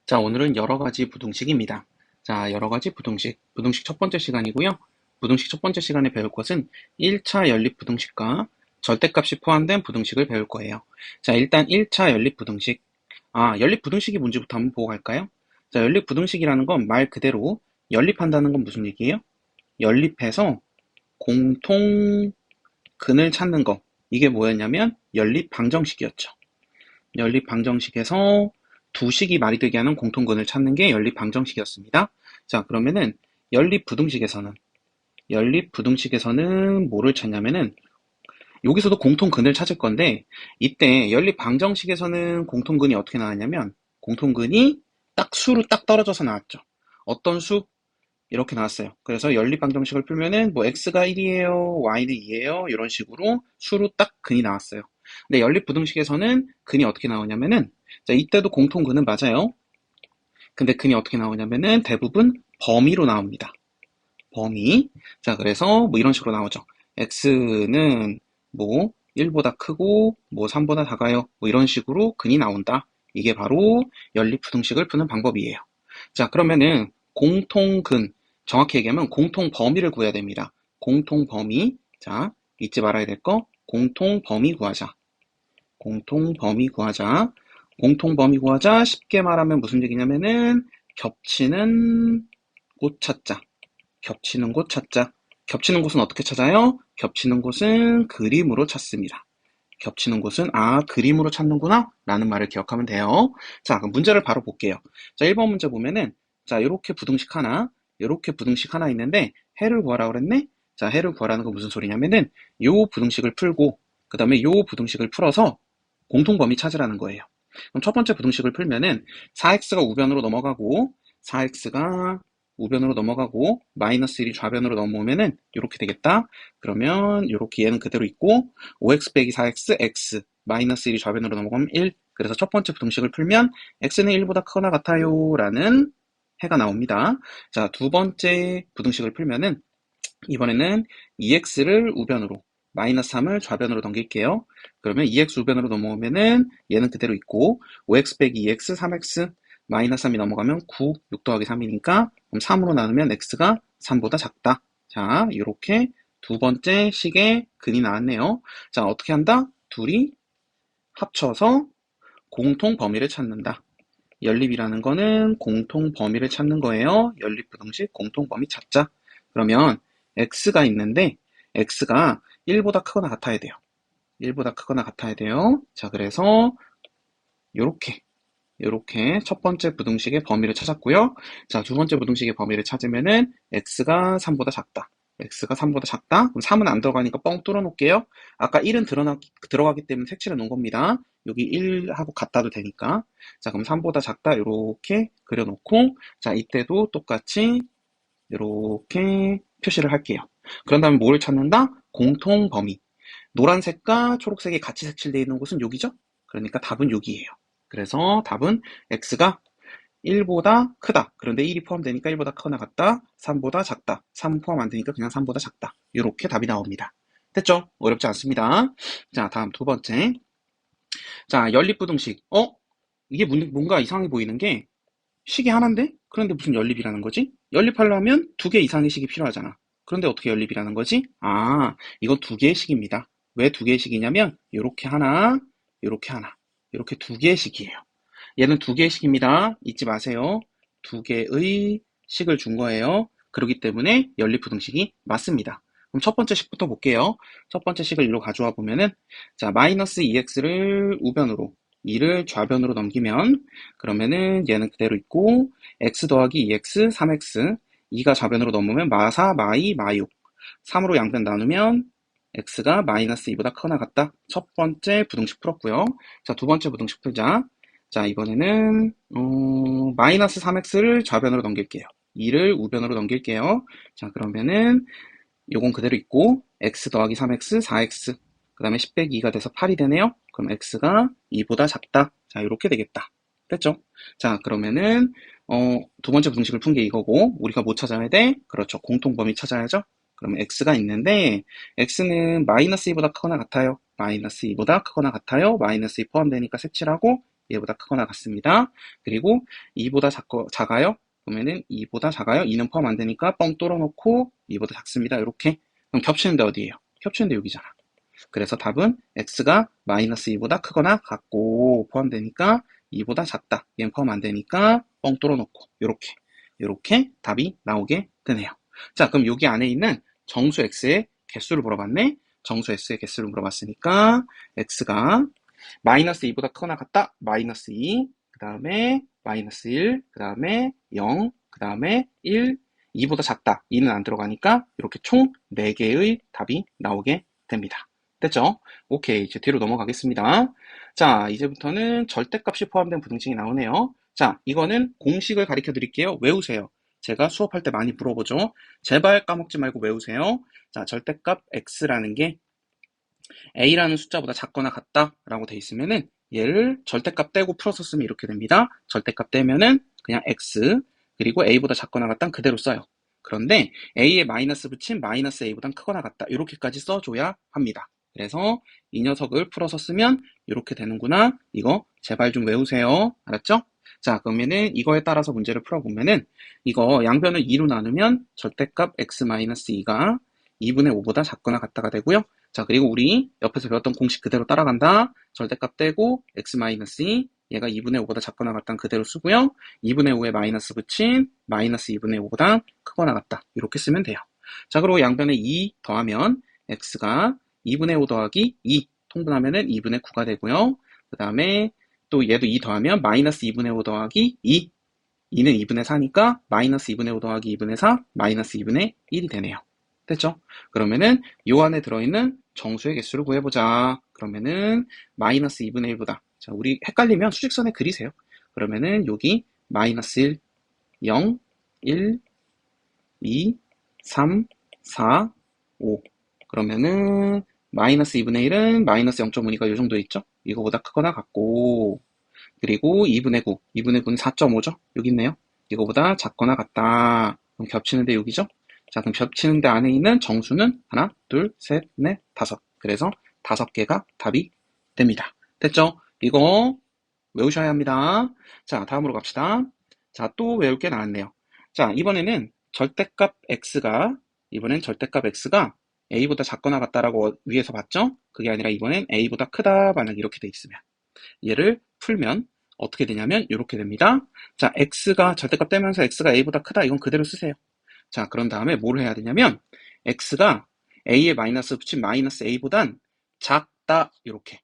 자, 오늘은 여러 가지 부등식입니다. 자, 여러 가지 부등식 첫 번째 시간이고요. 부등식 첫 번째 시간에 배울 것은 1차 연립 부등식과 절대값이 포함된 부등식을 배울 거예요. 자, 일단 1차 연립 부등식. 연립 부등식이 뭔지부터 한번 보고 갈까요? 자, 연립 부등식이라는 건 말 그대로 연립한다는 건 무슨 얘기예요? 연립해서 공통근을 찾는 거. 이게 뭐였냐면 연립 방정식이었죠. 연립 방정식에서 두 식이 말이 되게 하는 공통근을 찾는 게 연립 방정식이었습니다. 자, 그러면은 연립 부등식에서는 뭐를 찾냐면은 여기서도 공통근을 찾을 건데 이때 연립 방정식에서는 공통근이 어떻게 나왔냐면 공통근이 딱 수로 딱 떨어져서 나왔죠. 어떤 수? 이렇게 나왔어요. 그래서 연립 방정식을 풀면은 뭐 x가 1이에요, y는 2예요 이런 식으로 수로 딱 근이 나왔어요. 근데 연립 부등식에서는 근이 어떻게 나오냐면은 자, 이때도 공통근은 맞아요. 근데 근이 어떻게 나오냐면은 대부분 범위로 나옵니다. 범위. 자, 그래서 뭐 이런 식으로 나오죠. x는 뭐 1보다 크고 뭐 3보다 작아요. 뭐 이런 식으로 근이 나온다. 이게 바로 연립 부등식을 푸는 방법이에요. 자, 그러면은 공통근, 정확히 얘기하면 공통범위를 구해야 됩니다. 공통범위. 자, 잊지 말아야 될 거. 공통범위 구하자. 공통범위 구하자. 공통범위 구하자. 쉽게 말하면 무슨 얘기냐면은 겹치는 곳 찾자. 겹치는 곳 찾자. 겹치는 곳은 어떻게 찾아요? 겹치는 곳은 그림으로 찾습니다. 겹치는 곳은 그림으로 찾는구나 라는 말을 기억하면 돼요. 자, 그럼 문제를 바로 볼게요. 자, 1번 문제 보면은 자, 이렇게 부등식 하나 있는데 해를 구하라 그랬네. 자, 해를 구하라는 건 무슨 소리냐면은 요 부등식을 풀고 그 다음에 요 부등식을 풀어서 공통범위 찾으라는 거예요. 그럼 첫 번째 부등식을 풀면은 4x가 우변으로 넘어가고 4x가 우변으로 넘어가고 마이너스 1이 좌변으로 넘어오면은 이렇게 되겠다. 그러면 이렇게 얘는 그대로 있고 5x 빼기 4x x 마이너스 1이 좌변으로 넘어가면 1. 그래서 첫 번째 부등식을 풀면 x는 1보다 크거나 같아요 라는 해가 나옵니다. 자, 두 번째 부등식을 풀면은 이번에는 2x를 우변으로 마이너스 3을 좌변으로 넘길게요. 그러면 2x 우변으로 넘어오면은 얘는 그대로 있고 5x 빼기 2x 3x 마이너스 3이 넘어가면 9, 6 더하기 3이니까 그럼 3으로 나누면 x가 3보다 작다. 자, 이렇게 두 번째 식의 근이 나왔네요. 자, 어떻게 한다? 둘이 합쳐서 공통 범위를 찾는다. 연립이라는 거는 공통 범위를 찾는 거예요. 연립부등식 공통 범위 찾자. 그러면 x가 있는데 x가 1보다 크거나 같아야 돼요. 1보다 크거나 같아야 돼요. 자, 그래서 요렇게 첫 번째 부등식의 범위를 찾았고요. 자, 두 번째 부등식의 범위를 찾으면은 x가 3보다 작다. x가 3보다 작다? 그럼 3은 안 들어가니까 뻥 뚫어 놓을게요. 아까 1은 들어가기 때문에 색칠해 놓은 겁니다. 여기 1하고 같아도 되니까. 자, 그럼 3보다 작다. 요렇게 그려놓고, 자, 이때도 똑같이 요렇게 표시를 할게요. 그런 다음에 뭘 찾는다? 공통 범위. 노란색과 초록색이 같이 색칠되어 있는 곳은 여기죠? 그러니까 답은 여기예요. 그래서 답은 x가 1보다 크다. 그런데 1이 포함되니까 1보다 크거나 같다. 3보다 작다. 3 포함 안 되니까 그냥 3보다 작다. 이렇게 답이 나옵니다. 됐죠? 어렵지 않습니다. 자, 다음 두 번째. 자, 연립부등식. 이게 뭔가 이상해 보이는 게 식이 하나인데? 그런데 무슨 연립이라는 거지? 연립하려면 두 개 이상의 식이 필요하잖아. 그런데 어떻게 연립이라는 거지? 이건 두 개의 식입니다. 왜 두 개의 식이냐면 요렇게 하나, 요렇게 하나. 요렇게 두 개의 식이에요. 얘는 두 개의 식입니다. 잊지 마세요. 두 개의 식을 준 거예요. 그렇기 때문에 연립부등식이 맞습니다. 그럼 첫 번째 식부터 볼게요. 첫 번째 식을 일로 가져와 보면은 자, 마이너스 2x를 우변으로 2를 좌변으로 넘기면 그러면은 얘는 그대로 있고 x 더하기 2x 3x 2가 좌변으로 넘으면 마4 마2 마6 3으로 양변 나누면 x가 마이너스 2보다 크거나 같다. 첫 번째 부등식 풀었고요. 자, 두 번째 부등식 풀자. 자, 이번에는 마이너스 3x를 좌변으로 넘길게요. 2를 우변으로 넘길게요. 자, 그러면은 요건 그대로 있고 x 더하기 3x 4x 그 다음에 10 빼기 2가 돼서 8이 되네요. 그럼 x가 2보다 작다. 자, 이렇게 되겠다. 됐죠? 자, 그러면은 두 번째 부등식을 푼 게 이거고 우리가 뭐 찾아야 돼? 그렇죠. 공통범위 찾아야죠. 그러면 x가 있는데 x는 마이너스 2보다 크거나 같아요. 마이너스 2보다 크거나 같아요. 마이너스 2 포함되니까 색칠하고 얘보다 크거나 같습니다. 그리고 2보다 작아요? 그러면은 2보다 작아요? 2는 포함 안 되니까 뻥 뚫어놓고 2보다 작습니다. 이렇게. 그럼 겹치는데 어디예요? 겹치는데 여기잖아. 그래서 답은 x가 마이너스 2보다 크거나 같고 포함되니까 2보다 작다. 얘는 포함 안 되니까 뻥 뚫어놓고 요렇게 답이 나오게 되네요. 자, 그럼 여기 안에 있는 정수 x의 개수를 물어봤네. 정수 x의 개수를 물어봤으니까 x가 마이너스 2보다 크거나 같다. 마이너스 2, 그 다음에 마이너스 1, 그 다음에 0, 그 다음에 1, 2보다 작다. 2는 안 들어가니까 이렇게 총 4개의 답이 나오게 됩니다. 됐죠? 오케이, 이제 뒤로 넘어가겠습니다. 자, 이제부터는 절대값이 포함된 부등식이 나오네요. 자, 이거는 공식을 가르쳐 드릴게요. 외우세요. 제가 수업할 때 많이 물어보죠. 제발 까먹지 말고 외우세요. 자, 절대값 x라는 게 a라는 숫자보다 작거나 같다라고 돼 있으면은 얘를 절대값 떼고 풀어서 쓰면 이렇게 됩니다. 절대값 떼면은 그냥 x 그리고 a보다 작거나 같다는 그대로 써요. 그런데 a에 마이너스 붙인 마이너스 a보단 크거나 같다 이렇게까지 써줘야 합니다. 그래서 이 녀석을 풀어서 쓰면 이렇게 되는구나. 이거 제발 좀 외우세요. 알았죠? 자, 그러면은 이거에 따라서 문제를 풀어보면은 이거 양변을 2로 나누면 절대값 x-2가 2분의 5보다 작거나 같다가 되고요. 자, 그리고 우리 옆에서 배웠던 공식 그대로 따라간다. 절대값 떼고 x-2 얘가 2분의 5보다 작거나 같다는 그대로 쓰고요. 2분의 5에 마이너스 붙인 마이너스 2분의 5보다 크거나 같다. 이렇게 쓰면 돼요. 자, 그리고 양변에 2 더하면 x가 2분의 5 더하기 2 통분하면은 2분의 9가 되고요. 그 다음에 또 얘도 2 더하면 마이너스 2분의 5 더하기 2 2는 2분의 4니까 마이너스 2분의 5 더하기 2분의 4 마이너스 2분의 1이 되네요. 됐죠? 그러면은 요 안에 들어있는 정수의 개수를 구해보자. 그러면은 마이너스 2분의 1보다 자, 우리 헷갈리면 수직선에 그리세요. 그러면은 여기 마이너스 1, 0, 1, 2, 3, 4, 5 그러면은 마이너스 2분의 1은 마이너스 0.5니까 요 정도 있죠? 이거보다 크거나 같고 그리고 2분의 9, 2분의 9는 4.5죠? 여기 있네요. 이거보다 작거나 같다. 그럼 겹치는데 여기죠? 자, 그럼 겹치는데 안에 있는 정수는 하나, 둘, 셋, 넷, 다섯. 그래서 5개가 답이 됩니다. 됐죠? 이거 외우셔야 합니다. 자, 다음으로 갑시다. 자, 또 외울 게 나왔네요. 자, 이번에는 이번엔 절대값 x가 a보다 작거나 같다라고 위에서 봤죠? 그게 아니라 이번엔 a보다 크다, 만약 이렇게 돼 있으면. 얘를 풀면 어떻게 되냐면 이렇게 됩니다. 자, x가 절대값 떼면서 x가 a보다 크다. 이건 그대로 쓰세요. 자, 그런 다음에 뭘 해야 되냐면 x가 a에 마이너스 붙인 마이너스 a보단 작다. 이렇게.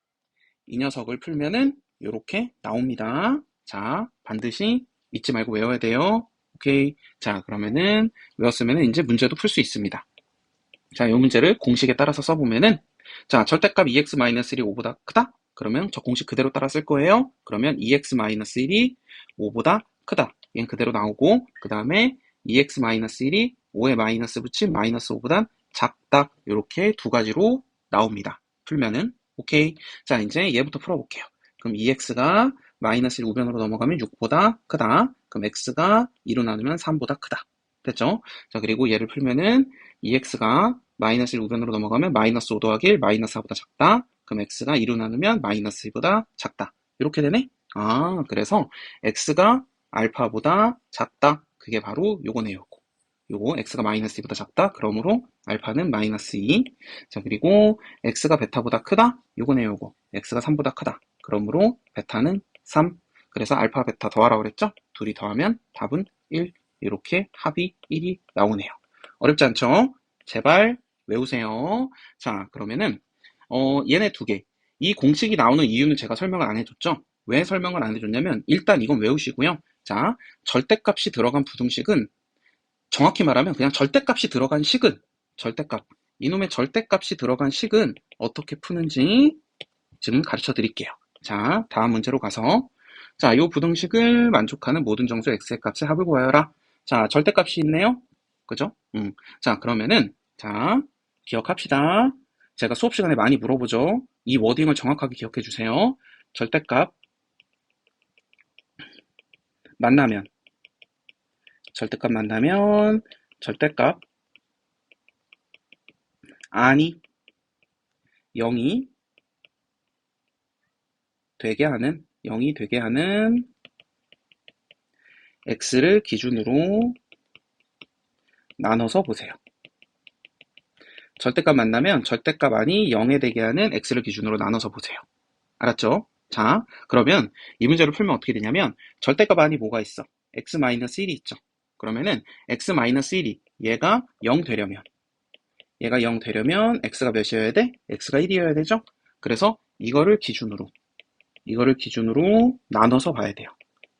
이 녀석을 풀면은 이렇게 나옵니다. 자, 반드시 잊지 말고 외워야 돼요. 오케이. 자, 그러면은 외웠으면은 이제 문제도 풀 수 있습니다. 자, 이 문제를 공식에 따라서 써보면은 자, 절대값 2x-1이 5보다 크다? 그러면 저 공식 그대로 따라 쓸 거예요. 그러면 2x-1이 5보다 크다. 얘는 그대로 나오고 그 다음에 2x-1이 5에 마이너스 붙인 마이너스 5보다 작다. 이렇게 두 가지로 나옵니다. 풀면은 오케이. 자, 이제 얘부터 풀어볼게요. 그럼 2x가 마이너스 1 우변으로 넘어가면 6보다 크다. 그럼 x가 2로 나누면 3보다 크다. 됐죠? 자, 그리고 얘를 풀면은 2x가 마이너스 1 우변으로 넘어가면 마이너스 5 더하기 1 마이너스 4보다 작다. 그럼 x가 2로 나누면 마이너스 2보다 작다. 이렇게 되네? 아, 그래서 x가 알파보다 작다. 그게 바로 요거네요. 요거 x가 마이너스 2보다 작다. 그러므로 알파는 마이너스 2. 자, 그리고 x가 베타보다 크다. 요거네요. 요거. x가 3보다 크다. 그러므로 베타는 3. 그래서 알파 베타 더하라고 그랬죠? 둘이 더하면 답은 1. 이렇게 합이 1이 나오네요. 어렵지 않죠? 제발 외우세요. 자, 그러면은 얘네 두 개. 이 공식이 나오는 이유는 제가 설명을 안 해줬죠? 왜 설명을 안 해줬냐면 일단 이건 외우시고요. 자, 절대값이 들어간 부등식은 정확히 말하면 그냥 절대값이 들어간 식은 절대값. 이놈의 절대값이 들어간 식은 어떻게 푸는지 지금 가르쳐 드릴게요. 자, 다음 문제로 가서 자, 이 부등식을 만족하는 모든 정수 x의 값의 합을 구하여라. 자, 절대값이 있네요. 그죠? 자, 그러면은 자, 기억합시다. 제가 수업 시간에 많이 물어보죠. 이 워딩을 정확하게 기억해 주세요. 절대값 만나면 절대값 만나면 절대값 아니 0이 되게 하는 0이 되게 하는 x를 기준으로 나눠서 보세요. 절대값 만나면 절대값 아니 0에 되게 하는 x를 기준으로 나눠서 보세요. 알았죠? 자, 그러면 이 문제를 풀면 어떻게 되냐면 절대값 안이 뭐가 있어? x-1이 있죠. 그러면은 x-1이 얘가 0 되려면 x가 몇이어야 돼? x가 1이어야 되죠? 그래서 이거를 기준으로 나눠서 봐야 돼요.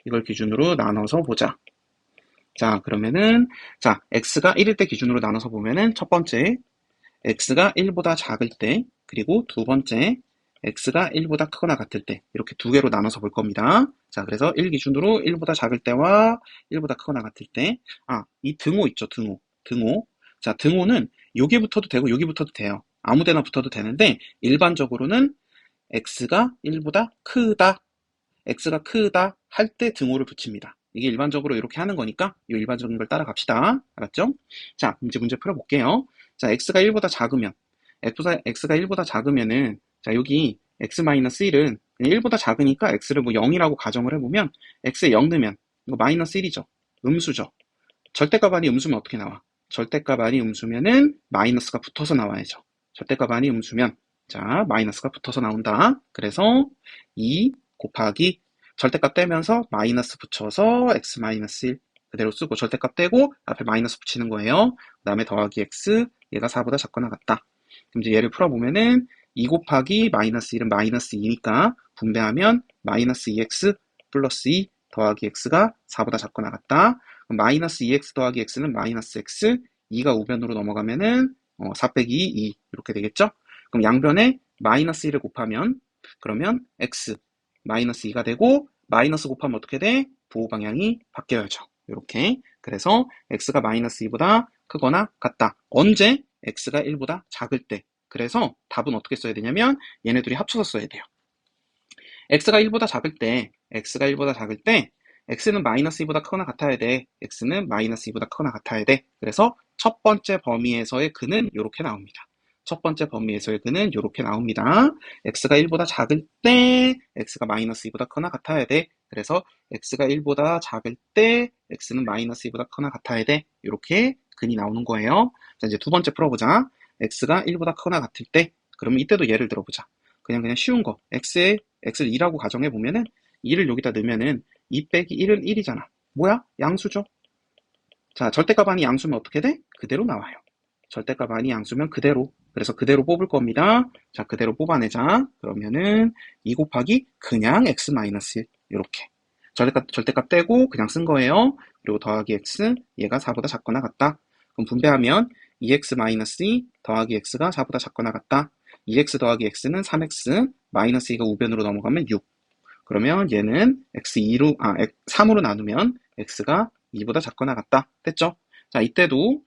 이걸 기준으로 나눠서 보자. 자, 그러면은 자, x가 1일 때 기준으로 나눠서 보면은 첫 번째 x가 1보다 작을 때, 그리고 두 번째 x가 1보다 크거나 같을 때, 이렇게 두 개로 나눠서 볼 겁니다. 자, 그래서 1 기준으로 1보다 작을 때와 1보다 크거나 같을 때, 이 등호 있죠, 등호. 자, 등호는 여기 붙어도 되고 여기 붙어도 돼요. 아무 데나 붙어도 되는데 일반적으로는 x가 1보다 크다 할 때 등호를 붙입니다. 이게 일반적으로 이렇게 하는 거니까 이 일반적인 걸 따라갑시다. 알았죠? 자, 이제 문제 풀어볼게요. 자, x가 1보다 작으면 x가 1보다 작으면은 자, 여기 x-1은 그냥 1보다 작으니까 x를 뭐 0이라고 가정을 해보면 x에 0 넣으면 이거 마이너스 1이죠. 음수죠. 절대값 안이 음수면 어떻게 나와? 절대값 안이 음수면은 마이너스가 붙어서 나와야죠. 절대값 안이 음수면 자, 마이너스가 붙어서 나온다. 그래서 2 곱하기 절대값 떼면서 마이너스 붙여서 x-1 그대로 쓰고 절대값 떼고 앞에 마이너스 붙이는 거예요. 그 다음에 더하기 x 얘가 4보다 작거나 같다. 그럼 이제 얘를 풀어보면은 2 곱하기 마이너스 1은 마이너스 2니까 분배하면 마이너스 2x 플러스 2 더하기 x가 4보다 작거나 같다. 그럼 마이너스 2x 더하기 x는 마이너스 x 2가 우변으로 넘어가면은 4 빼기 2 이렇게 되겠죠? 그럼 양변에 마이너스 1을 곱하면 그러면 x 마이너스 2가 되고 마이너스 곱하면 어떻게 돼? 부호 방향이 바뀌어야죠. 이렇게. 그래서 x가 마이너스 2보다 크거나 같다. 언제? x가 1보다 작을 때. 그래서 답은 어떻게 써야 되냐면 얘네 둘이 합쳐서 써야 돼요. x가 1보다 작을 때 x는 마이너스 2보다 크거나 같아야 돼. x는 마이너스 2보다 크거나 같아야 돼. 그래서 첫 번째 범위에서의 근은 이렇게 나옵니다. 첫 번째 범위에서의 근은 이렇게 나옵니다. x가 1보다 작을 때 x가 마이너스 2보다 크거나 같아야 돼. 그래서 x가 1보다 작을 때 x는 마이너스 2보다 크거나 같아야 돼. 이렇게 근이 나오는 거예요. 자, 이제 두 번째 풀어보자. x가 1보다 크거나 같을 때 그러면 이때도 예를 들어보자. 그냥 쉬운 거. x를 2라고 가정해 보면은 2를 여기다 넣으면은 2 빼기 1은 1이잖아. 뭐야? 양수죠. 자, 절대값 안이 양수면 어떻게 돼? 그대로 나와요. 절대값 안이 양수면 그대로. 그래서 그대로 뽑을 겁니다. 자, 그대로 뽑아내자. 그러면은 2 곱하기 그냥 x-1 이렇게. 절대값 떼고 그냥 쓴 거예요. 그리고 더하기 x 얘가 4보다 작거나 같다. 그럼 분배하면 2x-2 더하기 x가 4보다 작거나 같다. 2x 더하기 x는 3x 마이너스 2가 우변으로 넘어가면 6. 그러면 얘는 3으로 나누면 x가 2보다 작거나 같다. 됐죠? 자, 이때도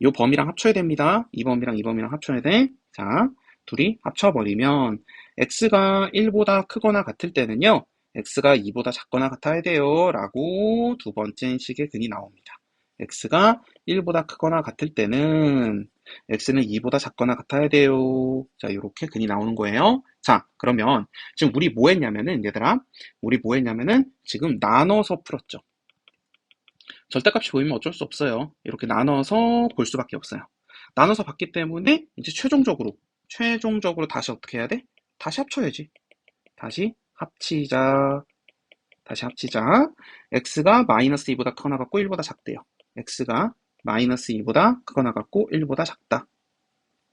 이 범위랑 합쳐야 됩니다. 이 범위랑 이 범위랑 합쳐야 돼. 자, 둘이 합쳐버리면 x가 1보다 크거나 같을 때는요. x가 2보다 작거나 같아야 돼요. 라고 두 번째 식의 근이 나옵니다. x가 1보다 크거나 같을 때는 x는 2보다 작거나 같아야 돼요. 자, 이렇게 근이 나오는 거예요. 자, 그러면 지금 우리 뭐 했냐면은 얘들아, 지금 나눠서 풀었죠. 절대값이 보이면 어쩔 수 없어요. 이렇게 나눠서 볼 수밖에 없어요. 나눠서 봤기 때문에 이제 최종적으로 다시 어떻게 해야 돼? 다시 합쳐야지. 다시 합치자. x가 마이너스 2보다 크거나 같고 1보다 작대요. x가 마이너스 2보다 크거나 같고 1보다 작다.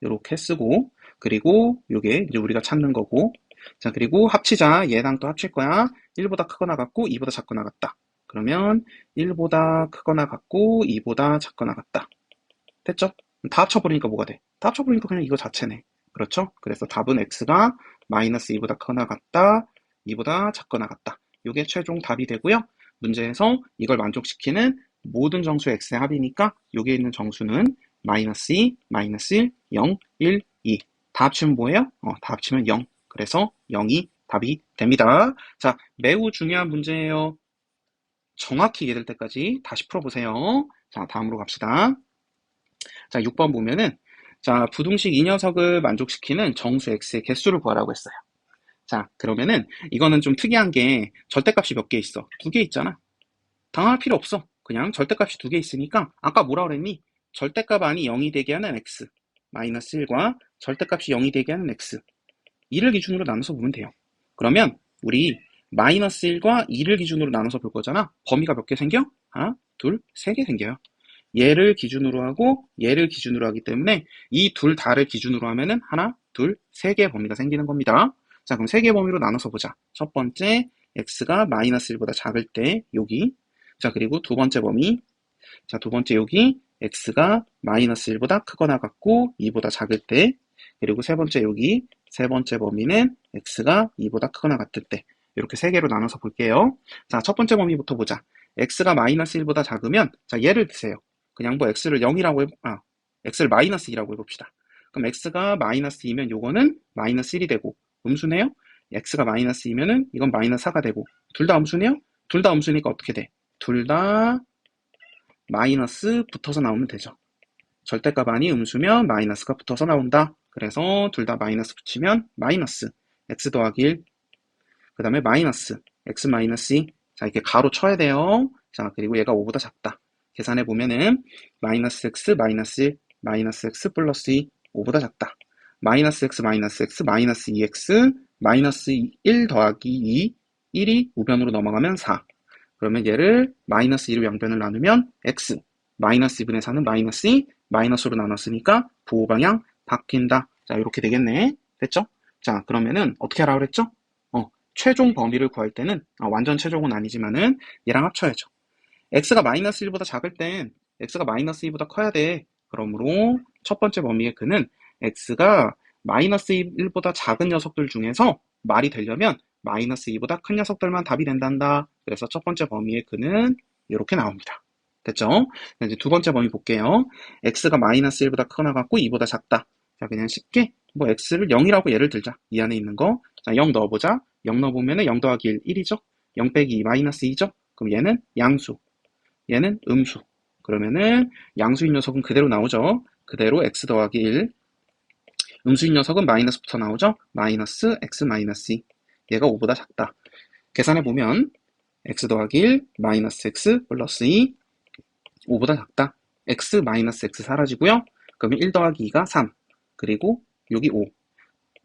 이렇게 쓰고, 그리고 이게 이제 우리가 찾는 거고, 자, 그리고 합치자. 얘랑 또 합칠 거야. 1보다 크거나 같고 2보다 작거나 같다. 그러면 1보다 크거나 같고 2보다 작거나 같다. 됐죠? 다 합쳐버리니까 뭐가 돼? 다 합쳐버리니까 그냥 이거 자체네. 그렇죠? 그래서 답은 x가 마이너스 2보다 크거나 같다, 2보다 작거나 같다. 이게 최종 답이 되고요. 문제에서 이걸 만족시키는 모든 정수 x의 합이니까 여기에 있는 정수는 마이너스 2, 마이너스 1, 0, 1, 2. 다 합치면 뭐예요? 다 합치면 0. 그래서 0이 답이 됩니다. 자, 매우 중요한 문제예요. 정확히 이해될 때까지 다시 풀어보세요. 자, 다음으로 갑시다. 자, 6번 보면은, 자, 부등식 이 녀석을 만족시키는 정수 x의 개수를 구하라고 했어요. 자, 그러면은 이거는 좀 특이한 게 절대값이 몇 개 있어? 두 개 있잖아. 당황할 필요 없어. 그냥 절대값이 두 개 있으니까 아까 뭐라 그랬니? 절대값 안이 0이 되게 하는 x 마이너스 1과 절대값이 0이 되게 하는 x 2를 기준으로 나눠서 보면 돼요. 그러면 우리 마이너스 1과 2를 기준으로 나눠서 볼 거잖아. 범위가 몇 개 생겨? 하나, 둘, 세 개 생겨요. 얘를 기준으로 하고 얘를 기준으로 하기 때문에 이 둘 다를 기준으로 하면은 하나, 둘, 세 개의 범위가 생기는 겁니다. 자, 그럼 세 개의 범위로 나눠서 보자. 첫 번째, x가 마이너스 1보다 작을 때 여기. 자, 그리고 두 번째 범위. 자, 두 번째 여기 x가 마이너스 1보다 크거나 같고 2보다 작을 때. 그리고 세 번째 여기 세 번째 범위는 x가 2보다 크거나 같을 때. 이렇게 세 개로 나눠서 볼게요. 자, 첫 번째 범위부터 보자. x가 마이너스 1보다 작으면 자, 얘를 드세요. 그냥 뭐 x를 0이라고 x를 마이너스 2라고 해봅시다. 그럼 x가 마이너스 2면 요거는 마이너스 1이 되고 음수네요. x가 마이너스 2면은 이건 마이너스 4가 되고 둘 다 음수네요. 둘 다 음수니까 어떻게 돼? 둘 다 마이너스 붙어서 나오면 되죠. 절대값 안이 음수면 마이너스가 붙어서 나온다. 그래서 둘 다 마이너스 붙이면 마이너스 x 더하기 1, 그 다음에 마이너스 x 마이너스 2. 자, 이렇게 가로 쳐야 돼요. 자, 그리고 얘가 5보다 작다. 계산해 보면은 마이너스 x 마이너스 1 마이너스 x 플러스 2 5보다 작다. 마이너스 x 마이너스 x 마이너스 2x 마이너스 1 더하기 2 1이 우변으로 넘어가면 4. 그러면 얘를 마이너스 2로 양변을 나누면 x 마이너스 2분의 4는 마이너스 2 마이너스로 나눴으니까 부호 방향 바뀐다. 자, 이렇게 되겠네. 됐죠? 자, 그러면은 어떻게 하라고 그랬죠? 최종 범위를 구할 때는 완전 최종은 아니지만은 얘랑 합쳐야죠. x가 마이너스 1보다 작을 땐 x가 마이너스 2보다 커야 돼. 그러므로 첫 번째 범위의 근은 x가 마이너스 1보다 작은 녀석들 중에서 말이 되려면 마이너스 2보다 큰 녀석들만 답이 된단다. 그래서 첫 번째 범위의 근은 이렇게 나옵니다. 됐죠? 이제 두 번째 범위 볼게요. x가 마이너스 1보다 크거나 같고 2보다 작다. 자, 그냥 쉽게 뭐 x를 0이라고 예를 들자. 이 안에 있는 거. 자, 0 넣어보자. 0 넣어보면은 0 더하기 1, 1이죠? 0 빼기 2, 마이너스 2죠? 그럼 얘는 양수. 얘는 음수. 그러면은 양수인 녀석은 그대로 나오죠. 그대로 x 더하기 1. 음수인 녀석은 마이너스부터 나오죠. 마이너스 x 마이너스 2. 얘가 5보다 작다. 계산해보면 x 더하기 1 마이너스 x 플러스 2 5보다 작다. x 마이너스 x 사라지고요. 그러면 1 더하기 2가 3. 그리고 여기 5.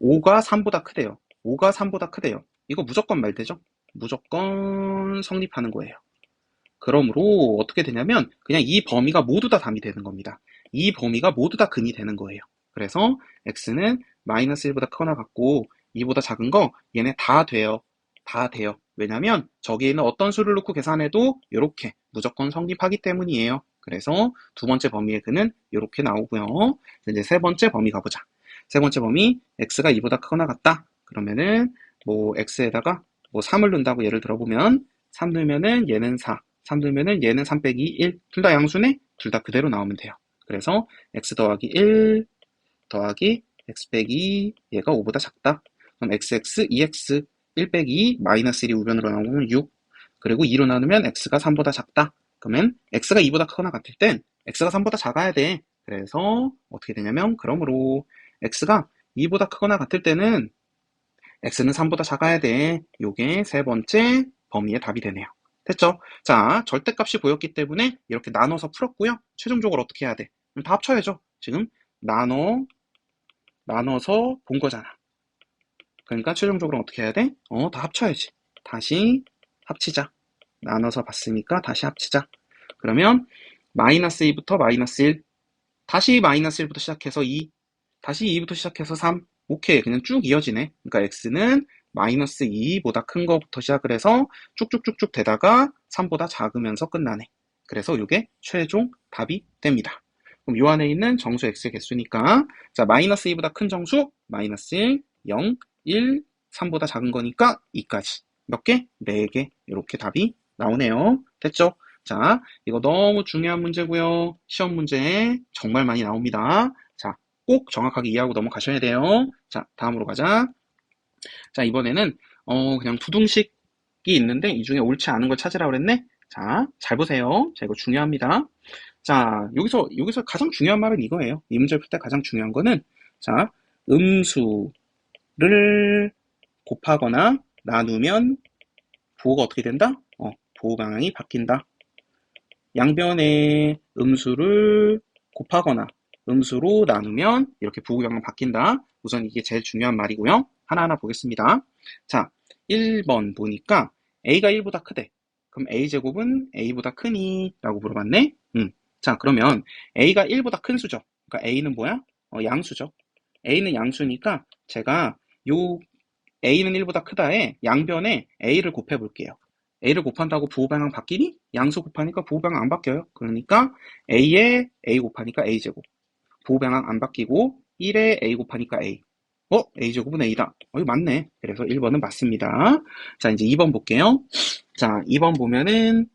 5가 3보다 크대요. 5가 3보다 크대요. 이거 무조건 말되죠? 무조건 성립하는 거예요. 그러므로 어떻게 되냐면 그냥 이 범위가 모두 다 답이 되는 겁니다. 이 범위가 모두 다 근이 되는 거예요. 그래서 x는 마이너스 1보다 크거나 같고 2보다 작은 거 얘네 다 돼요. 다 돼요. 왜냐면 저기에는 어떤 수를 넣고 계산해도 이렇게 무조건 성립하기 때문이에요. 그래서 두 번째 범위의 근은 이렇게 나오고요. 이제 세 번째 범위 가보자. 세 번째 범위 x가 2보다 크거나 같다. 그러면은 뭐 x에다가 뭐 3을 넣는다고 예를 들어보면 3 넣으면은 얘는 4. 3 넣으면은 얘는 3 빼기 1. 둘 다 양수네? 둘 다 그대로 나오면 돼요. 그래서 x 더하기 1 더하기 x 빼기 2 얘가 5보다 작다. 그럼 xx 2x 1 빼기 2 마이너스 1이 우변으로 나오면 6. 그리고 2로 나누면 x가 3보다 작다. 그러면 x가 2보다 크거나 같을 땐 x가 3보다 작아야 돼. 그래서 어떻게 되냐면 그러므로 x가 2보다 크거나 같을 때는 x는 3보다 작아야 돼. 요게 세 번째 범위의 답이 되네요. 됐죠? 자, 절대값이 보였기 때문에 이렇게 나눠서 풀었고요. 최종적으로 어떻게 해야 돼? 다 합쳐야죠. 지금 나눠서 본 거잖아. 그러니까 최종적으로 어떻게 해야 돼? 다 합쳐야지. 다시 합치자. 나눠서 봤으니까 다시 합치자. 그러면 마이너스 2부터 마이너스 1, 다시 마이너스 1부터 시작해서 2, 다시 2부터 시작해서 3. 오케이, 그냥 쭉 이어지네. 그러니까 x는 마이너스 2보다 큰 거부터 시작을 해서 쭉쭉쭉쭉 되다가 3보다 작으면서 끝나네. 그래서 이게 최종 답이 됩니다. 그럼 요 안에 있는 정수 x의 개수니까 자, 마이너스 2보다 큰 정수 마이너스 1, 0, 1, 3보다 작은 거니까 2까지. 몇 개? 4개. 이렇게 답이 나오네요. 됐죠? 자, 이거 너무 중요한 문제고요. 시험 문제에 정말 많이 나옵니다. 자, 꼭 정확하게 이해하고 넘어가셔야 돼요. 자, 다음으로 가자. 자, 이번에는 그냥 부등식이 있는데 이 중에 옳지 않은 걸 찾으라고 그랬네. 자, 잘 보세요. 자, 이거 중요합니다. 자, 여기서 가장 중요한 말은 이거예요. 이 문제를 풀 때 가장 중요한 거는 자, 음수를 곱하거나 나누면 부호가 어떻게 된다? 부호 방향이 바뀐다. 양변의 음수를 곱하거나 음수로 나누면 이렇게 부호 방향이 바뀐다. 우선 이게 제일 중요한 말이고요. 하나하나 보겠습니다. 자, 1번 보니까 a가 1보다 크대. 그럼 a제곱은 a보다 크니? 라고 물어봤네. 자, 그러면 a가 1보다 큰 수죠. 그러니까 a는 뭐야? 양수죠. a는 양수니까 제가 요 a는 1보다 크다에 양변에 a를 곱해 볼게요. a를 곱한다고 부호 방향 바뀌니? 양수 곱하니까 부호 방향 안 바뀌어요. 그러니까 a에 a 곱하니까 a제곱. 부호 방향 안 바뀌고 1에 a 곱하니까 a. a제곱은 a다. 이거 맞네. 그래서 1번은 맞습니다. 자, 이제 2번 볼게요. 자, 2번 보면은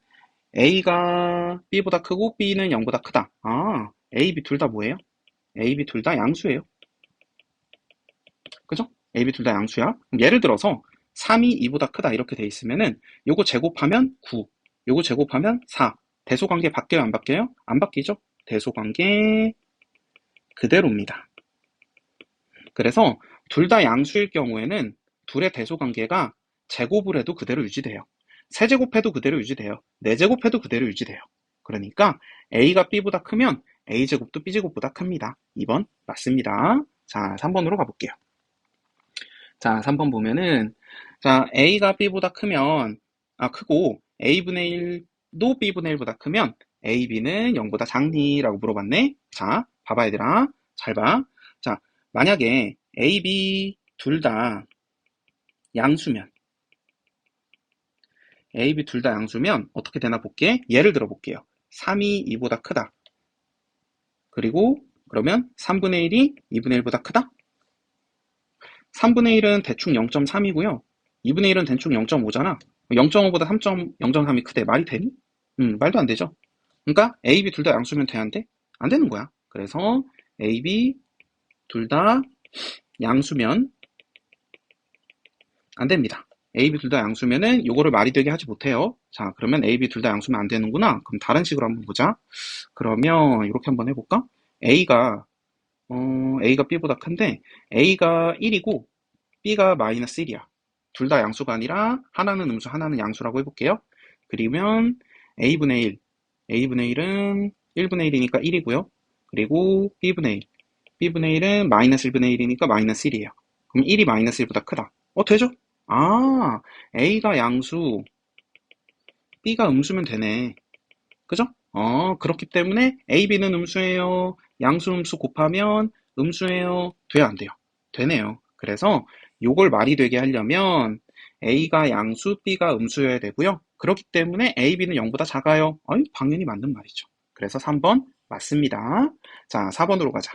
a가 b보다 크고 b는 0보다 크다. a, b 둘 다 뭐예요? a, b 둘 다 양수예요. 그죠? a, b 둘 다 양수야. 그럼 예를 들어서 3이 2보다 크다 이렇게 돼 있으면은 요거 제곱하면 9, 요거 제곱하면 4. 대소관계 바뀌어요, 안 바뀌어요? 안 바뀌죠? 대소관계 그대로입니다. 그래서 둘 다 양수일 경우에는 둘의 대소관계가 제곱을 해도 그대로 유지돼요. 세제곱해도 그대로 유지돼요. 네제곱해도 그대로 유지돼요. 그러니까 a가 b보다 크면 a제곱도 b제곱보다 큽니다. 2번 맞습니다. 자, 3번으로 가볼게요. 자, 3번 보면은, 자, a가 b보다 크고, a분의 1도 b분의 1보다 크면, ab는 0보다 작니? 라고 물어봤네. 자, 봐봐, 얘들아. 잘 봐. 자, 만약에 a, b 둘 다 양수면, a, b 둘 다 양수면, 어떻게 되나 볼게. 예를 들어 볼게요. 3이 2보다 크다. 그리고, 그러면 3분의 1이 2분의 1보다 크다? 3분의 1은 대충 0.3이고요. 2분의 1은 대충 0.5잖아. 0.5보다 0.3이 크대. 말이 되니? 말도 안 되죠. 그러니까 A, B 둘 다 양수면 되는데 안 되는 거야. 그래서 A, B 둘 다 양수면 안 됩니다. A, B 둘 다 양수면은 요거를 말이 되게 하지 못해요. 자, 그러면 A, B 둘 다 양수면 안 되는구나. 그럼 다른 식으로 한번 보자. 그러면 이렇게 한번 해볼까? A가 B보다 큰데 A가 1이고 B가 마이너스 1이야. 둘 다 양수가 아니라 하나는 음수, 하나는 양수라고 해볼게요. 그리면 A분의 1, A분의 1은 1분의 1이니까 1이고요. 그리고 B분의 1, B분의 1은 마이너스 1분의 1이니까 마이너스 1이에요. 그럼 1이 마이너스 1보다 크다. 되죠? A가 양수, B가 음수면 되네. 그죠? 그렇기 때문에 A, B는 음수예요. 양수, 음수 곱하면 음수예요. 돼요, 안 돼요? 되네요. 그래서 요걸 말이 되게 하려면 A가 양수, B가 음수여야 되고요. 그렇기 때문에 A, B는 0보다 작아요. 당연히 맞는 말이죠. 그래서 3번 맞습니다. 자, 4번으로 가자.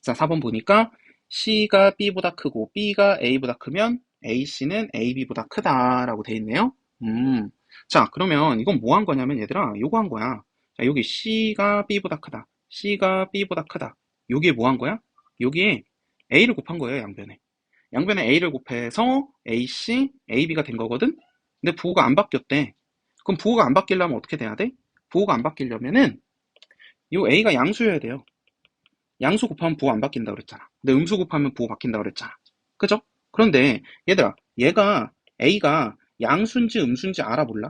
자, 4번 보니까 C가 B보다 크고 B가 A보다 크면 AC는 AB보다 크다라고 돼 있네요. 자, 그러면 이건 뭐 한 거냐면 얘들아, 요거 한 거야. 자, 여기 C가 B보다 크다. C가 B보다 크다. 여기에 뭐 한 거야? 여기에 A를 곱한 거예요, 양변에. 양변에 A를 곱해서 AC, AB가 된 거거든? 근데 부호가 안 바뀌었대. 그럼 부호가 안 바뀌려면 어떻게 돼야 돼? 부호가 안 바뀌려면은 요 A가 양수여야 돼요. 양수 곱하면 부호 안 바뀐다 그랬잖아. 근데 음수 곱하면 부호 바뀐다 그랬잖아. 그죠? 그런데 얘들아, A가 양수인지 음수인지 알아 몰라?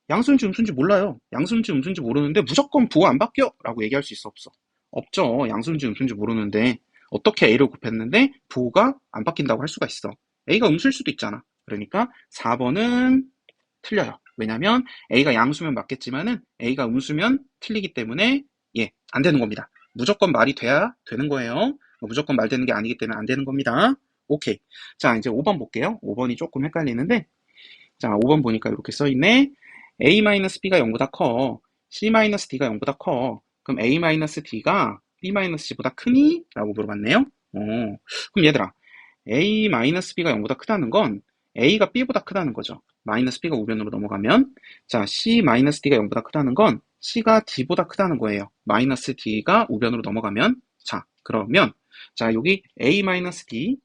양수인지 음수인지 몰라요. 양수인지 음수인지 모르는데 무조건 부호 안 바뀌어 라고 얘기할 수 있어, 없어? 없죠. 양수인지 음수인지 모르는데 어떻게 A를 곱했는데 부호가 안 바뀐다고 할 수가 있어? A가 음수일 수도 있잖아. 그러니까 4번은 틀려요. 왜냐면 A가 양수면 맞겠지만은 A가 음수면 틀리기 때문에 안 되는 겁니다. 무조건 말이 돼야 되는 거예요. 무조건 말 되는 게 아니기 때문에 안 되는 겁니다. 오케이. 자, 이제 5번 볼게요. 5번이 조금 헷갈리는데, 자, 5번 보니까 이렇게 써있네. A-B가 0보다 커. C-D가 0보다 커. 그럼 A-D가 B-C보다 크니? 라고 물어봤네요. 그럼 얘들아, A-B가 0보다 크다는 건 A가 B보다 크다는 거죠. 마이너스 B가 우변으로 넘어가면. 자, C-D가 0보다 크다는 건 C가 D보다 크다는 거예요. 마이너스 D가 우변으로 넘어가면. 자, 그러면 자, 여기 A-D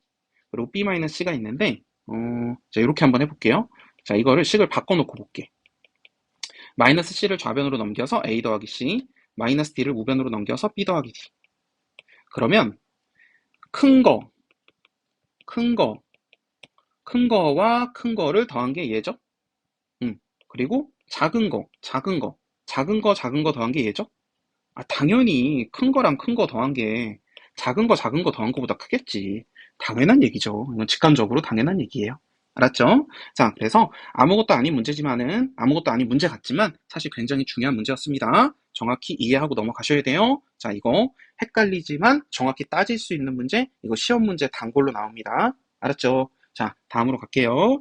그리고 B-C가 있는데 자, 이렇게 한번 해볼게요. 자, 이거를 식을 바꿔놓고 볼게. 마이너스 C를 좌변으로 넘겨서 A 더하기 C, 마이너스 D를 우변으로 넘겨서 B 더하기 D. 그러면 큰 거, 큰 거와 큰 거를 더한 게 얘죠. 그리고 작은 거, 작은 거, 작은 거, 작은 거 더한 게 얘죠. 당연히 큰 거랑 큰 거 더한 게 작은 거 더한 거보다 크겠지. 당연한 얘기죠. 이건 직감적으로 당연한 얘기예요. 알았죠? 자, 그래서 아무것도 아닌 문제 같지만 사실 굉장히 중요한 문제였습니다. 정확히 이해하고 넘어가셔야 돼요. 자, 이거 헷갈리지만 정확히 따질 수 있는 문제, 이거 시험 문제 단골로 나옵니다. 알았죠? 자, 다음으로 갈게요.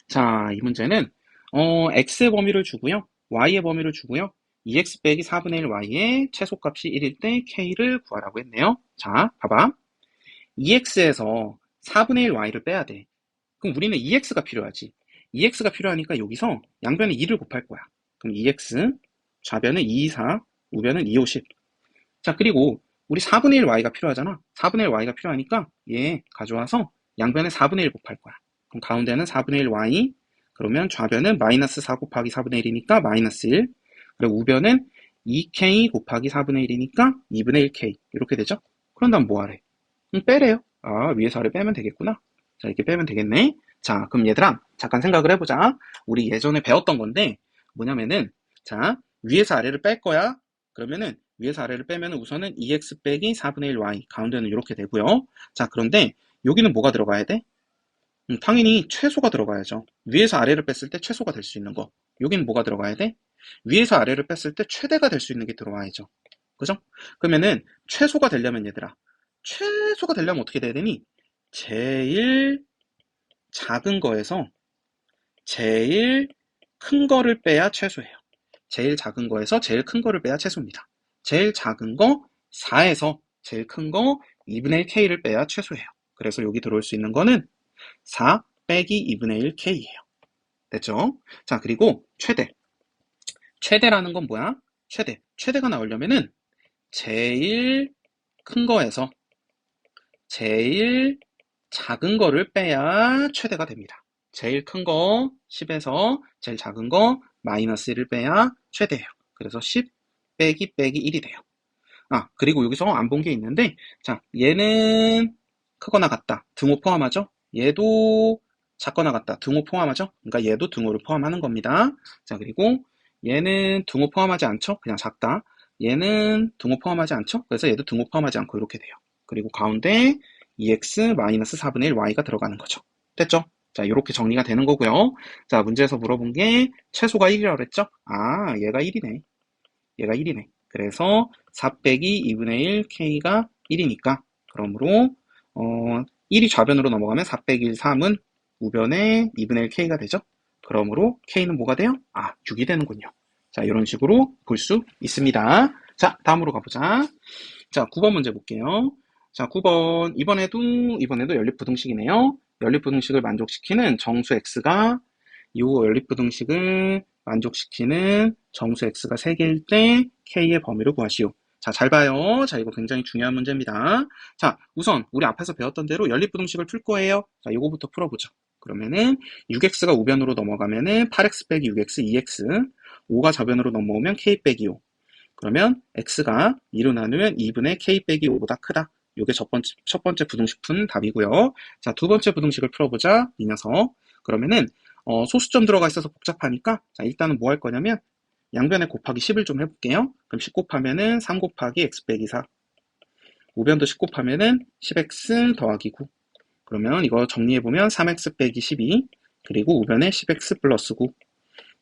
자, 이 문제는 x의 범위를 주고요. y의 범위를 주고요. 2x 빼기 4분의 1 y의 최소값이 1일 때 k를 구하라고 했네요. 자, 봐봐. 2x에서 4분의 1 y를 빼야 돼. 그럼 우리는 2x가 필요하지. 2x가 필요하니까 여기서 양변에 2를 곱할 거야. 그럼 2x, 좌변은 2, 4, 우변은 2, 5, 10. 자, 그리고 우리 4분의 1 y가 필요하잖아. 4분의 1 y가 필요하니까 얘 가져와서 양변에 4분의 1 곱할 거야. 그럼 가운데는 4분의 1 y, 그러면 좌변은 마이너스 4 곱하기 4분의 1이니까 마이너스 1, 그리고 우변은 2k 곱하기 4분의 1이니까 2분의 1k 이렇게 되죠. 그럼 다음 뭐 하래? 빼래요. 위에서 아래 빼면 되겠구나. 자, 이렇게 빼면 되겠네. 자, 그럼 얘들아 잠깐 생각을 해보자. 우리 예전에 배웠던 건데 뭐냐면은, 자, 위에서 아래를 뺄 거야. 그러면은 위에서 아래를 빼면 우선은 2x 빼기 4분의 1 y, 가운데는 이렇게 되고요. 자, 그런데 여기는 뭐가 들어가야 돼? 당연히 최소가 들어가야죠. 위에서 아래를 뺐을 때 최소가 될 수 있는 거. 여기는 뭐가 들어가야 돼? 위에서 아래를 뺐을 때 최대가 될 수 있는 게 들어와야죠. 그죠? 그러면은 최소가 되려면 얘들아, 최소가 되려면 어떻게 돼야 되니? 제일 작은 거에서 제일 큰 거를 빼야 최소예요. 제일 작은 거에서 제일 큰 거를 빼야 최소입니다. 제일 작은 거 4에서 제일 큰 거 2분의 1 k를 빼야 최소예요. 그래서 여기 들어올 수 있는 거는 4 빼기 2분의 1 k예요. 됐죠? 자, 그리고 최대. 최대라는 건 뭐야? 최대. 최대가 나오려면은 제일 큰 거에서 제일 작은 거를 빼야 최대가 됩니다. 제일 큰 거 10에서 제일 작은 거 마이너스 1을 빼야 최대예요. 그래서 10 빼기 1이 돼요. 그리고 여기서 안 본 게 있는데, 자, 얘는 크거나 같다. 등호 포함하죠? 얘도 작거나 같다. 등호 포함하죠? 그러니까 얘도 등호를 포함하는 겁니다. 자, 그리고 얘는 등호 포함하지 않죠? 그냥 작다. 얘는 등호 포함하지 않죠? 그래서 얘도 등호 포함하지 않고 이렇게 돼요. 그리고 가운데 2x-4분의 1 y가 들어가는 거죠. 됐죠? 자, 이렇게 정리가 되는 거고요. 자, 문제에서 물어본 게 최소가 1이라고 그랬죠? 얘가 1이네. 얘가 1이네. 그래서 4 빼기 2분의 1 k가 1이니까, 그러므로 1이 좌변으로 넘어가면 4 빼기 1, 3은 우변에 2분의 1 k가 되죠. 그러므로 k는 뭐가 돼요? 6이 되는군요. 자, 이런 식으로 볼 수 있습니다. 자, 다음으로 가보자. 자, 9번 문제 볼게요. 자, 9번. 이번에도 연립부등식이네요. 연립부등식을 만족시키는 정수 x가 이 연립부등식을 만족시키는 정수 x가 3개일 때 k의 범위를 구하시오. 자, 잘 봐요. 자, 이거 굉장히 중요한 문제입니다. 자, 우선 우리 앞에서 배웠던 대로 연립부등식을 풀 거예요. 자, 이거부터 풀어보죠. 그러면은 6x가 우변으로 넘어가면은 8x 빼기 6x 2x, 5가 좌변으로 넘어오면 k 빼기 5. 그러면 x가 2로 나누면 2분의 k 빼기 5보다 크다. 이게 첫 번째 부등식 푼 답이고요. 자, 두 번째 부등식을 풀어보자. 이 녀석. 그러면은 소수점 들어가 있어서 복잡하니까, 자, 일단은 뭐 할 거냐면 양변에 곱하기 10을 좀 해볼게요. 그럼 10 곱하면은 3 곱하기 x 빼기 4. 우변도 10 곱하면은 10x 더하기 9. 그러면 이거 정리해보면 3x 빼기 12, 그리고 우변에 10x 플러스 9.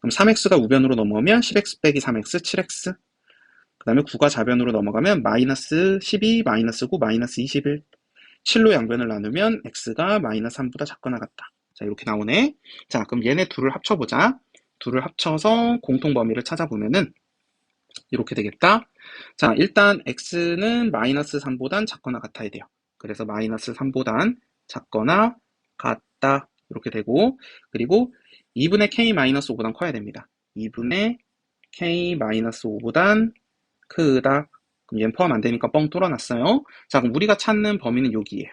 그럼 3x가 우변으로 넘어오면 10x 빼기 3x 7x. 그 다음에 9가 좌변으로 넘어가면 마이너스 12, 마이너스 9, 마이너스 21. 7로 양변을 나누면 x가 마이너스 3보다 작거나 같다. 자, 이렇게 나오네. 자, 그럼 얘네 둘을 합쳐보자. 둘을 합쳐서 공통범위를 찾아보면은 이렇게 되겠다. 자, 일단 x는 마이너스 3보단 작거나 같아야 돼요. 그래서 마이너스 3보단 작거나 같다. 이렇게 되고, 그리고 2분의 k-5보단 커야 됩니다. 2분의 k-5보단 크다. 그럼 얘는 포함 안 되니까 뻥 뚫어놨어요. 자, 그럼 우리가 찾는 범위는 여기예요.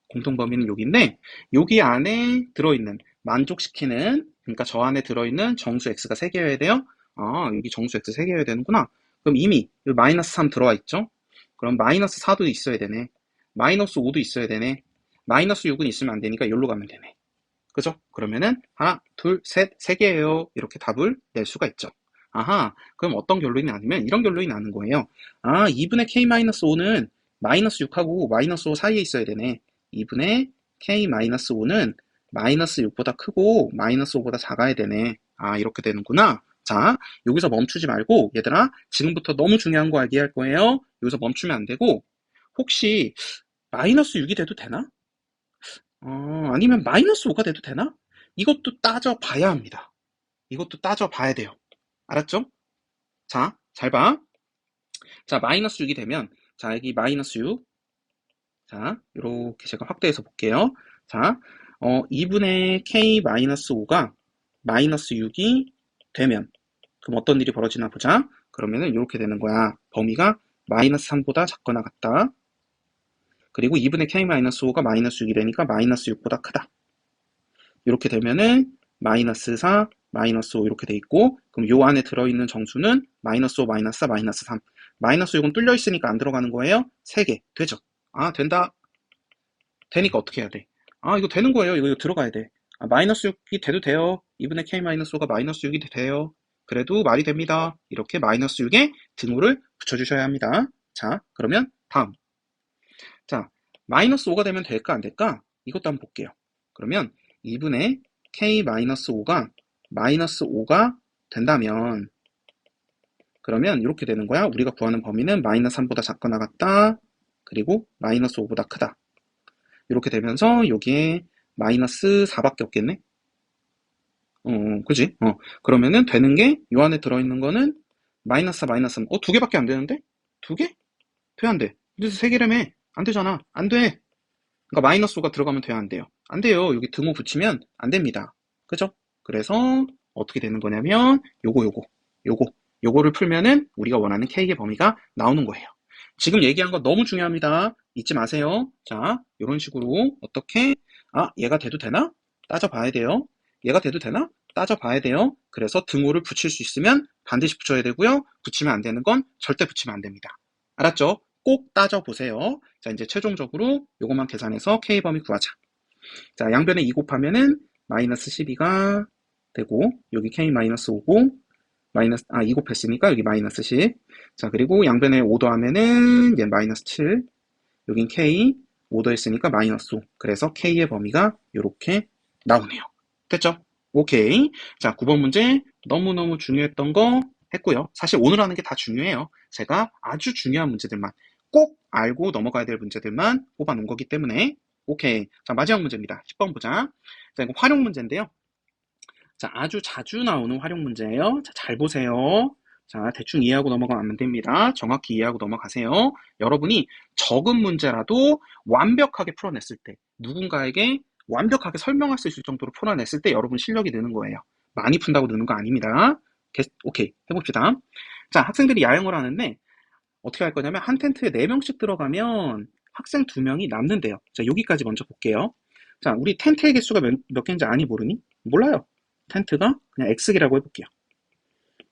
공통 범위는 여기인데, 여기 안에 들어있는, 만족시키는, 그러니까 저 안에 들어있는 정수 x가 3개여야 돼요. 여기 정수 x 3개여야 되는구나. 그럼 이미 여기 마이너스 3 들어와 있죠? 그럼 마이너스 4도 있어야 되네. 마이너스 5도 있어야 되네. 마이너스 6은 있으면 안 되니까 여기로 가면 되네. 그죠? 그러면은 하나, 둘, 셋, 세 개예요. 이렇게 답을 낼 수가 있죠. 아하, 그럼 어떤 결론이 나냐면 이런 결론이 나는 거예요. 아, 2분의 k-5는 마이너스 6하고 마이너스 5 사이에 있어야 되네. 2분의 k-5는 마이너스 6보다 크고 마이너스 5보다 작아야 되네. 아, 이렇게 되는구나. 자, 여기서 멈추지 말고 얘들아, 지금부터 너무 중요한 거 알게 할 거예요. 여기서 멈추면 안 되고 혹시 마이너스 6이 돼도 되나? 아니면 마이너스 5가 돼도 되나? 이것도 따져봐야 합니다. 이것도 따져봐야 돼요. 알았죠? 자, 잘 봐. 자, 마이너스 6이 되면, 자, 여기 마이너스 6. 자, 이렇게 제가 확대해서 볼게요. 자, 2분의 k-5가 마이너스 6이 되면, 그럼 어떤 일이 벌어지나 보자. 그러면은 이렇게 되는 거야. 범위가 마이너스 3보다 작거나 같다. 그리고 2분의 k-5가 마이너스 6이 되니까 마이너스 6보다 크다. 이렇게 되면은 마이너스 4, 마이너스 5 이렇게 돼 있고 그럼 요 안에 들어있는 정수는 마이너스 5, 마이너스 4, 마이너스 3 마이너스 6은 뚫려 있으니까 안 들어가는 거예요. 3개 되죠? 아 된다. 되니까 어떻게 해야 돼? 아 이거 되는 거예요. 이거 들어가야 돼. 아, 마이너스 6이 돼도 돼요. 2분의 k-5가 마이너스 6이 돼요. 그래도 말이 됩니다. 이렇게 마이너스 6에 등호를 붙여주셔야 합니다. 자 그러면 다음 자 마이너스 5가 되면 될까 안 될까? 이것도 한번 볼게요. 그러면 2분의 k-5가 마이너스 5가 된다면 그러면 이렇게 되는 거야. 우리가 구하는 범위는 마이너스 3보다 작거나 같다. 그리고 마이너스 5보다 크다. 이렇게 되면서 여기에 마이너스 4밖에 없겠네. 그지? 그러면은 되는 게 요 안에 들어있는 거는 마이너스 4, 마이너스 3. 두 개밖에 안 되는데? 두 개? 돼, 안 돼? 그래서 세 개라며. 안 되잖아. 안 돼. 그러니까 마이너스 5가 들어가면 돼요, 안 돼요? 안 돼요. 여기 등호 붙이면 안 됩니다. 그죠? 그래서 어떻게 되는 거냐면 요거를 풀면은 우리가 원하는 K의 범위가 나오는 거예요. 지금 얘기한 거 너무 중요합니다. 잊지 마세요. 자, 이런 식으로 어떻게 얘가 돼도 되나? 따져봐야 돼요. 얘가 돼도 되나? 따져봐야 돼요. 그래서 등호를 붙일 수 있으면 반드시 붙여야 되고요. 붙이면 안 되는 건 절대 붙이면 안 됩니다. 알았죠? 꼭 따져보세요. 자, 이제 최종적으로 요것만 계산해서 K 범위 구하자. 자, 양변에 2 곱하면은 마이너스 12가 되고, 여기 K-5고, 2 곱했으니까 여기 마이너스 10. 자, 그리고 양변에 5 더하면은 얘 마이너스 7. 여긴 K, 5 더했으니까 마이너스 5. 그래서 K의 범위가 이렇게 나오네요. 됐죠? 오케이. 자, 9번 문제 너무너무 중요했던 거 했고요. 사실 오늘 하는 게 다 중요해요. 제가 아주 중요한 문제들만 꼭 알고 넘어가야 될 문제들만 뽑아놓은 거기 때문에 오케이. 자, 마지막 문제입니다. 10번 보자. 자, 이거 활용 문제인데요. 자, 아주 자주 나오는 활용 문제예요. 자, 잘 보세요. 자, 대충 이해하고 넘어가면 안 됩니다. 정확히 이해하고 넘어가세요. 여러분이 적은 문제라도 완벽하게 풀어냈을 때, 누군가에게 완벽하게 설명할 수 있을 정도로 풀어냈을 때 여러분 실력이 느는 거예요. 많이 푼다고 느는 거 아닙니다. 오케이, 해봅시다. 자, 학생들이 야영을 하는데 어떻게 할 거냐면 한 텐트에 4명씩 들어가면 학생 2명이 남는데요. 자, 여기까지 먼저 볼게요. 자, 우리 텐트의 개수가 몇 개인지 아니 모르니? 몰라요. 텐트가 그냥 X개라고 해볼게요.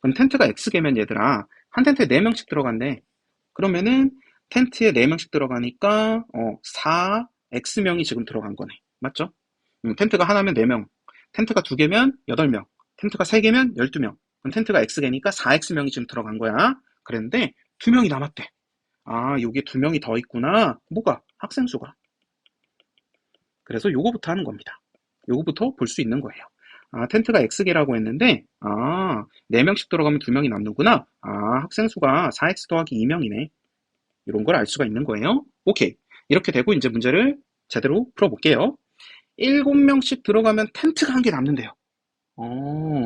그럼 텐트가 X개면 얘들아 한 텐트에 4명씩 들어간대. 그러면은 텐트에 4명씩 들어가니까 4X명이 지금 들어간 거네. 맞죠? 텐트가 하나면 4명, 텐트가 2개면 8명, 텐트가 3개면 12명. 그럼 텐트가 X개니까 4X명이 지금 들어간 거야. 그랬는데 2명이 남았대. 아, 여기 2명이 더 있구나. 뭐가? 학생 수가. 그래서 요거부터 하는 겁니다. 요거부터 볼 수 있는 거예요. 아, 텐트가 X개라고 했는데, 4명씩 들어가면 2명이 남는구나. 아, 학생 수가 4X 더하기 2명이네. 이런 걸 알 수가 있는 거예요. 오케이. 이렇게 되고 이제 문제를 제대로 풀어볼게요. 7명씩 들어가면 텐트가 한 개 남는데요.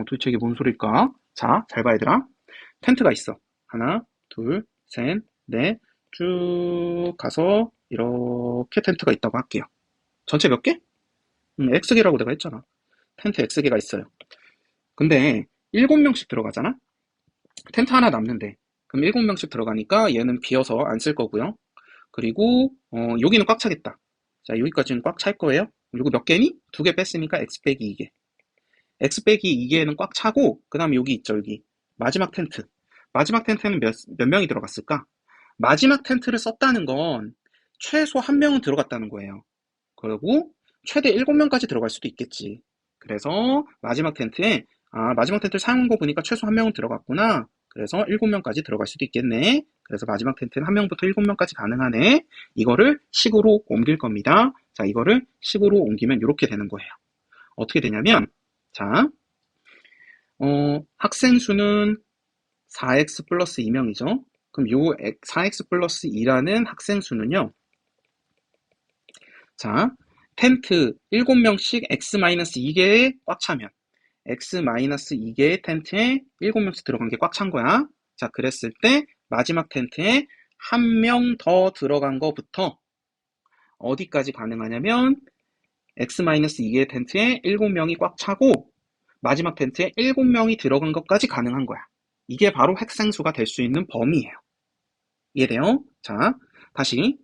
도대체 이게 뭔 소릴까? 자, 잘 봐, 얘들아. 텐트가 있어. 하나, 둘, 셋, 넷, 쭉 가서 이렇게 텐트가 있다고 할게요. 전체 몇 개? X개라고 내가 했잖아. 텐트 X개가 있어요. 근데 7명씩 들어가잖아? 텐트 하나 남는데 그럼 7명씩 들어가니까 얘는 비어서 안 쓸 거고요. 그리고 여기는 꽉 차겠다. 자, 여기까지는 꽉 찰 거예요. 그리고 몇 개니? 2개 뺐으니까 X 빼기 2개. X 빼기 2개는 꽉 차고 그 다음에 여기 있죠. 여기 마지막 텐트. 마지막 텐트는 몇 명이 들어갔을까? 마지막 텐트를 썼다는 건 최소 1명은 들어갔다는 거예요. 그리고 최대 7명까지 들어갈 수도 있겠지. 그래서 마지막 텐트에 마지막 텐트를 사용한 거 보니까 최소 1명은 들어갔구나. 그래서 7명까지 들어갈 수도 있겠네. 그래서 마지막 텐트는 1명부터 7명까지 가능하네. 이거를 식으로 옮길 겁니다. 자, 이거를 식으로 옮기면 이렇게 되는 거예요. 어떻게 되냐면, 자, 학생 수는 4x 플러스 2명이죠. 그럼 요 4x 플러스 2라는 학생 수는요. 자, 텐트 7명씩 x-2개에 꽉 차면 x-2개의 텐트에 7명씩 들어간 게 꽉 찬 거야. 자, 그랬을 때 마지막 텐트에 1명 더 들어간 거부터 어디까지 가능하냐면 x-2개의 텐트에 7명이 꽉 차고 마지막 텐트에 7명이 들어간 것까지 가능한 거야. 이게 바로 핵생수가 될 수 있는 범위예요. 이해돼요? 자, 다시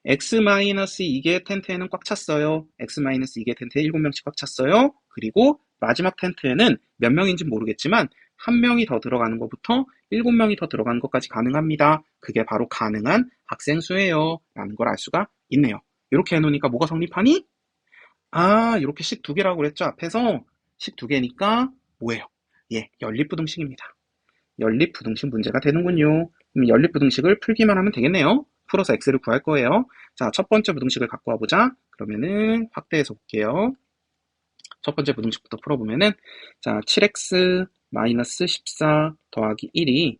x-2개의 텐트에는 꽉 찼어요. x-2개의 텐트에 7명씩 꽉 찼어요. 그리고 마지막 텐트에는 몇 명인지 모르겠지만 1명이 더 들어가는 것부터 7명이 더 들어가는 것까지 가능합니다. 그게 바로 가능한 학생수예요. 라는 걸 알 수가 있네요. 이렇게 해놓으니까 뭐가 성립하니? 이렇게 식 두 개라고 그랬죠? 앞에서 식 두 개니까 뭐예요? 예, 연립부등식입니다. 연립부등식 문제가 되는군요. 그럼 연립부등식을 풀기만 하면 되겠네요. 풀어서 x를 구할 거예요. 자, 첫 번째 부등식을 갖고 와보자. 그러면은 확대해서 볼게요. 첫 번째 부등식부터 풀어보면은, 자, 7x 마이너스 14 더하기 1이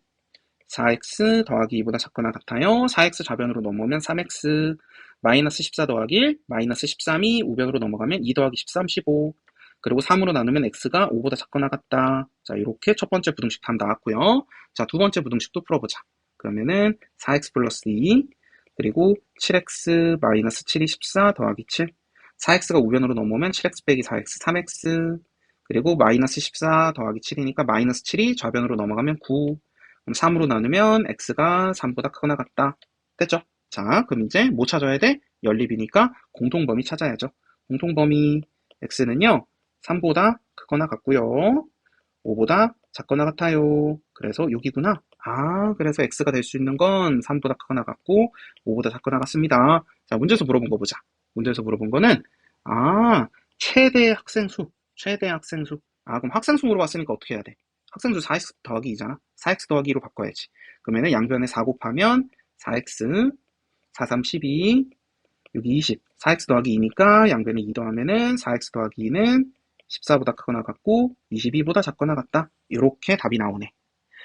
4x 더하기 2보다 작거나 같아요. 4x 좌변으로 넘어오면 3x 마이너스 14 더하기 1 마이너스 13이 우변으로 넘어가면 2 더하기 13, 15 그리고 3으로 나누면 x가 5보다 작거나 같다. 자, 이렇게 첫 번째 부등식 답 나왔고요. 자, 두 번째 부등식도 풀어보자. 그러면은 4x 플러스 2 그리고 7x 마이너스 7이 14 더하기 7 4x가 우변으로 넘어오면 7x 빼기 4x 3x 그리고 마이너스 14 더하기 7이니까 마이너스 7이 좌변으로 넘어가면 9 그럼 3으로 나누면 x가 3보다 크거나 같다. 됐죠? 자, 그럼 이제 뭐 찾아야 돼? 연립이니까 공통범위 찾아야죠. 공통범위 x는요. 3보다 크거나 같고요. 5보다 작거나 같아요. 그래서 6이구나. 그래서 x가 될 수 있는 건 3보다 크거나 같고 5보다 작거나 같습니다. 자, 문제에서 물어본 거 보자. 문제에서 물어본 거는 최대 학생수. 최대 학생수. 그럼 학생수 물어봤으니까 어떻게 해야 돼? 학생수 4x 더하기 2잖아. 4x 더하기 2로 바꿔야지. 그러면은 양변에 4 곱하면 4x, 4, 3, 12, 6, 20. 4x 더하기 2니까 양변에 2 더하면은 4x 더하기 2는 14보다 크거나 같고 22보다 작거나 같다. 이렇게 답이 나오네.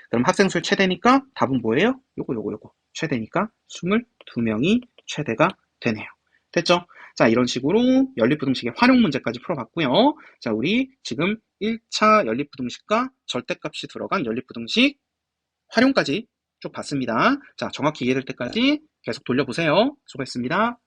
그럼 학생수의 최대니까 답은 뭐예요? 요거. 최대니까 22명이 최대가 되네요. 됐죠? 자, 이런 식으로 연립부등식의 활용 문제까지 풀어봤고요. 자, 우리 지금 1차 연립부등식과 절대값이 들어간 연립부등식 활용까지 쭉 봤습니다. 자, 정확히 이해될 때까지 계속 돌려보세요. 수고했습니다.